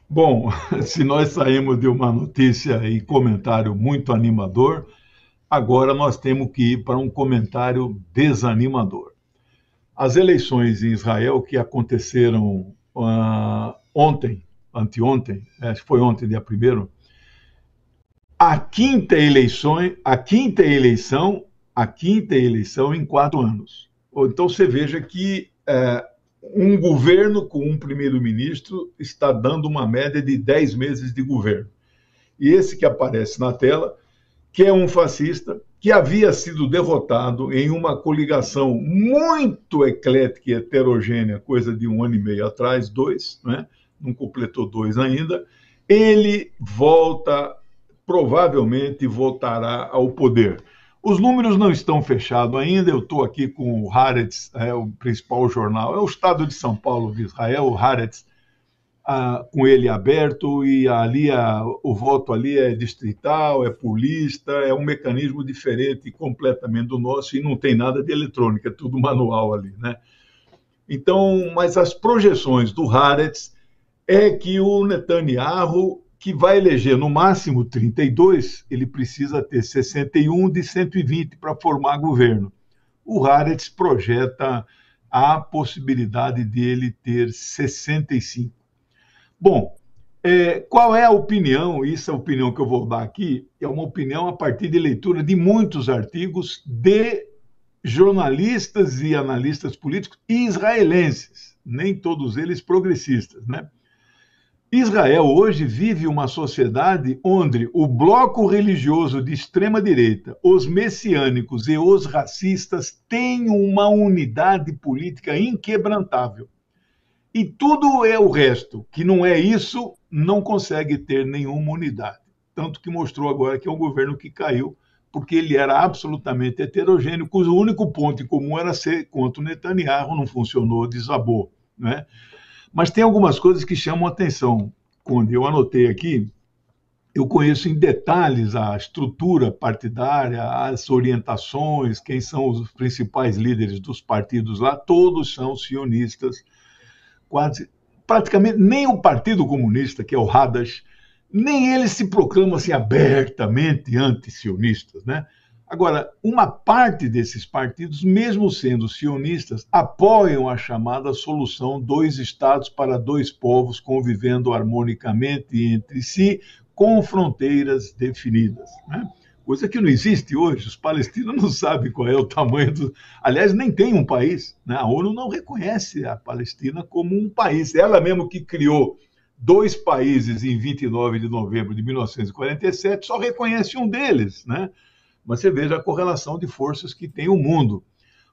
Bom, se nós saímos de uma notícia e comentário muito animador, agora nós temos que ir para um comentário desanimador. As eleições em Israel que aconteceram ontem, anteontem, acho que foi ontem, dia primeiro, a quinta eleição em 4 anos. Então você veja que um governo com um primeiro-ministro está dando uma média de 10 meses de governo. E esse que aparece na tela, que é um fascista, que havia sido derrotado em uma coligação muito eclética e heterogênea, coisa de 1 ano e meio atrás, 2, né? Não completou 2 ainda, ele volta, provavelmente voltará ao poder. Os números não estão fechados ainda, eu estou aqui com o Haaretz, o principal jornal, é o Estado de São Paulo de Israel, o Haaretz, com ele aberto, e ali o voto ali é distrital, é por lista, é um mecanismo diferente completamente do nosso e não tem nada de eletrônica, é tudo manual ali, né? Então, mas as projeções do Haaretz é que o Netanyahu, que vai eleger no máximo 32, ele precisa ter 61 de 120 para formar governo. O Haaretz projeta a possibilidade dele ter 65. Bom, qual é a opinião? Isso é a opinião que eu vou dar aqui. É uma opinião a partir de leitura de muitos artigos de jornalistas e analistas políticos israelenses, nem todos eles progressistas, né? Israel hoje vive uma sociedade onde o bloco religioso de extrema-direita, os messiânicos e os racistas têm uma unidade política inquebrantável. E tudo é o resto, que não é isso, não consegue ter nenhuma unidade. Tanto que mostrou agora que é um governo que caiu, porque ele era absolutamente heterogêneo, cujo único ponto em comum era ser contra o Netanyahu, não funcionou, desabou, né? Mas tem algumas coisas que chamam a atenção. Quando eu anotei aqui, eu conheço em detalhes a estrutura partidária, as orientações, quem são os principais líderes dos partidos lá, todos são sionistas, quase, praticamente nem o Partido Comunista, que é o Hadash, nem eles se proclamam assim abertamente anti-sionistas, né? Agora, uma parte desses partidos, mesmo sendo sionistas, apoiam a chamada solução dois estados para dois povos convivendo harmonicamente entre si, com fronteiras definidas, né? Coisa que não existe hoje. Os palestinos não sabem qual é o tamanho do. Aliás, nem tem um país, né? A ONU não reconhece a Palestina como um país. Ela mesmo que criou dois países em 29 de novembro de 1947, só reconhece um deles, né? Mas você veja a correlação de forças que tem o mundo.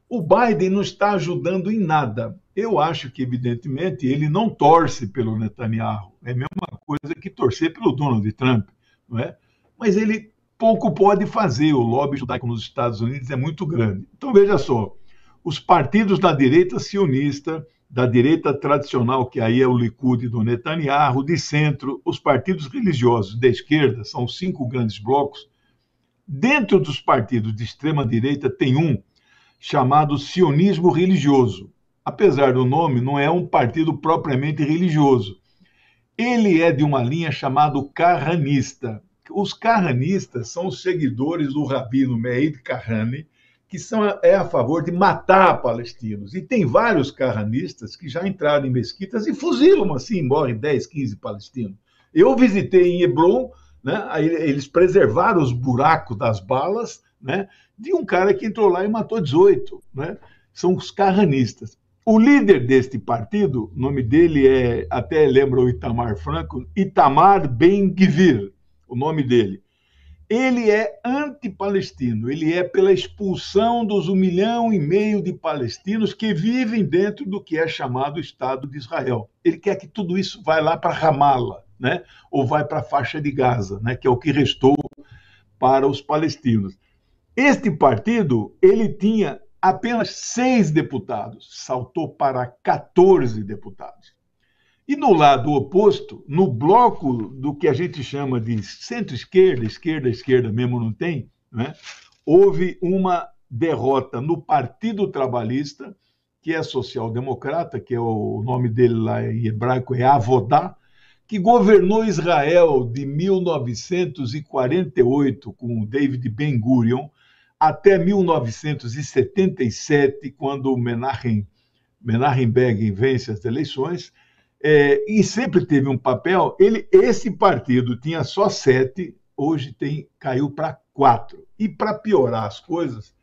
O Biden não está ajudando em nada. Eu acho que, evidentemente, ele não torce pelo Netanyahu. É a mesma coisa que torcer pelo Donald Trump, não é? Mas ele pouco pode fazer. O lobby judaico nos Estados Unidos é muito grande. Então, veja só, os partidos da direita sionista, da direita tradicional, que aí é o Likud do Netanyahu, de centro, os partidos religiosos da esquerda, são 5 grandes blocos. Dentro dos partidos de extrema-direita tem um chamado sionismo religioso. Apesar do nome, não é um partido propriamente religioso. Ele é de uma linha chamada carranista. Os carranistas são os seguidores do rabino Meir Kahane, que é a favor de matar palestinos. E tem vários carranistas que já entraram em mesquitas e fuzilam assim, morrem 10, 15 palestinos. Eu visitei em Hebron, né? Eles preservaram os buracos das balas, né? De um cara que entrou lá e matou 18, né? São os carranistas. O líder deste partido, o nome dele até lembra o Itamar Franco, Itamar Ben-Gvir, o nome dele. Ele é anti-palestino, ele é pela expulsão dos 1,5 milhão de palestinos que vivem dentro do que é chamado Estado de Israel. Ele quer que tudo isso vá lá para Ramallah, né? Ou vai para a faixa de Gaza, né? Que é o que restou para os palestinos. Este partido, ele tinha apenas 6 deputados, saltou para 14 deputados. E no lado oposto, no bloco do que a gente chama de centro-esquerda, esquerda mesmo não tem, né? Houve uma derrota no Partido Trabalhista, que é social-democrata, que é o nome dele lá em hebraico é Avodá, que governou Israel de 1948 com o David Ben-Gurion até 1977, quando Menachem Begin vence as eleições, e sempre teve um papel. Esse partido tinha só 7, hoje caiu para 4. E para piorar as coisas,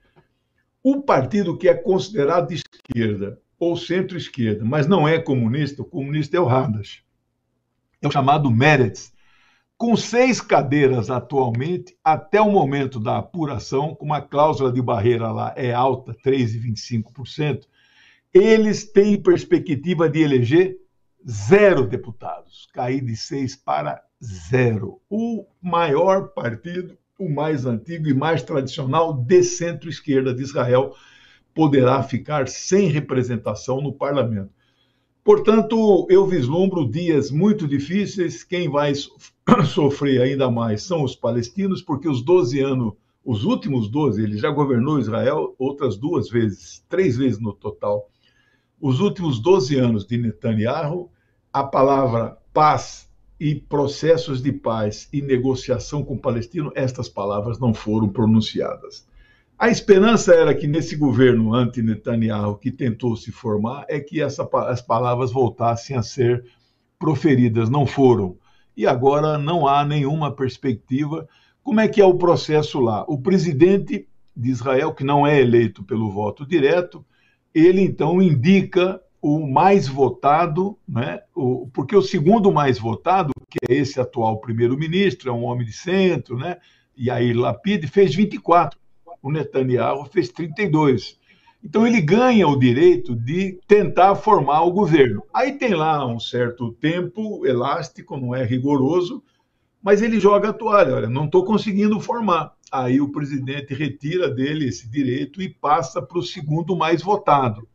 o partido que é considerado de esquerda ou centro-esquerda, mas não é comunista, o comunista é o Hadash, é o chamado Meretz, com 6 cadeiras atualmente, até o momento da apuração, com uma cláusula de barreira lá é alta, 3,25%, eles têm perspectiva de eleger 0 deputados, cair de 6 para 0. O maior partido, o mais antigo e mais tradicional de centro-esquerda de Israel, poderá ficar sem representação no parlamento. Portanto, eu vislumbro dias muito difíceis. Quem vai sofrer ainda mais são os palestinos, porque os 12 anos, os últimos 12, ele já governou Israel outras 2 vezes, 3 vezes no total. Os últimos 12 anos de Netanyahu, a palavra paz e processos de paz e negociação com o palestino, estas palavras não foram pronunciadas. A esperança era que nesse governo anti-Netanyahu que tentou se formar, é que as palavras voltassem a ser proferidas. Não foram. E agora não há nenhuma perspectiva. Como é que é o processo lá? O presidente de Israel, que não é eleito pelo voto direto, ele então indica o mais votado, né? Porque o segundo mais votado, que é esse atual primeiro-ministro, é um homem de centro, né? Yair Lapid, fez 24. O Netanyahu fez 32. Então ele ganha o direito de tentar formar o governo. Aí tem lá um certo tempo elástico, não é rigoroso, mas ele joga a toalha. Olha, não estou conseguindo formar. Aí o presidente retira dele esse direito e passa para o segundo mais votado,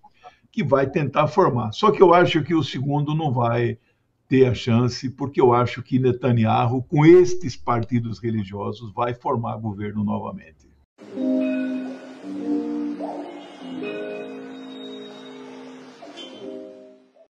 que vai tentar formar. Só que eu acho que o segundo não vai ter a chance, porque eu acho que Netanyahu, com estes partidos religiosos, vai formar governo novamente.